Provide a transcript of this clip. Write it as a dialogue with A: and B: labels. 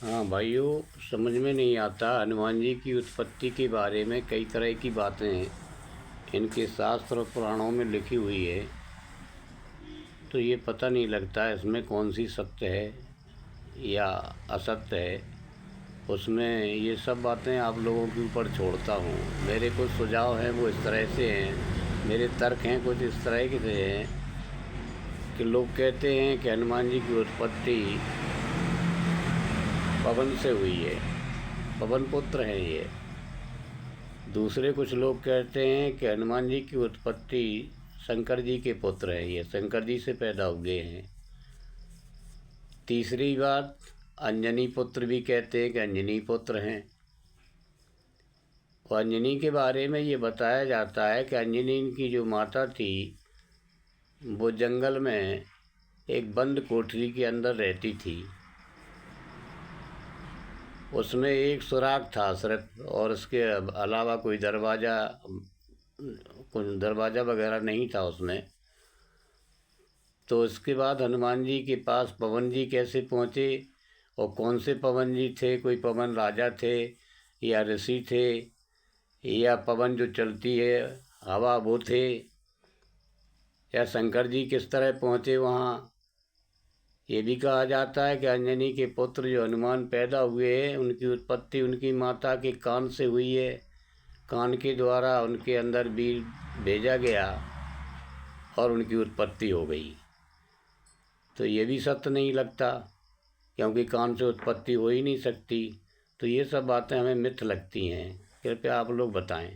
A: हाँ भाइयों, समझ में नहीं आता। हनुमान जी की उत्पत्ति के बारे में कई तरह की बातें इनके शास्त्र और पुराणों में लिखी हुई है, तो ये पता नहीं लगता इसमें कौन सी सत्य है या असत्य है। उसमें ये सब बातें आप लोगों के ऊपर छोड़ता हूँ। मेरे कुछ सुझाव हैं वो इस तरह से हैं, मेरे तर्क हैं कुछ इस तरह के से हैं कि लोग कहते हैं कि हनुमान जी की उत्पत्ति पवन से हुई है, पवन पुत्र हैं ये। दूसरे कुछ लोग कहते हैं कि हनुमान जी की उत्पत्ति शंकर जी के पुत्र हैं, ये शंकर जी से पैदा हुए हैं। तीसरी बात, अंजनी पुत्र भी कहते हैं कि अंजनी पुत्र हैं। और अंजनी के बारे में ये बताया जाता है कि अंजनी की जो माता थी वो जंगल में एक बंद कोठरी के अंदर रहती थी। उसमें एक सुराख था सिर्फ, और उसके अलावा कोई दरवाज़ा वगैरह नहीं था उसमें। तो इसके बाद हनुमान जी के पास पवन जी कैसे पहुँचे और कौन से पवन जी थे, कोई पवन राजा थे या ऋषि थे या पवन जो चलती है हवा वो थे, या शंकर जी किस तरह पहुँचे वहाँ। ये भी कहा जाता है कि अंजनी के पुत्र जो हनुमान पैदा हुए हैं उनकी उत्पत्ति उनकी माता के कान से हुई है। कान के द्वारा उनके अंदर बीज भेजा गया और उनकी उत्पत्ति हो गई। तो ये भी सत्य नहीं लगता, क्योंकि कान से उत्पत्ति हो ही नहीं सकती। तो ये सब बातें हमें मिथ लगती हैं। कृपया आप लोग बताएं।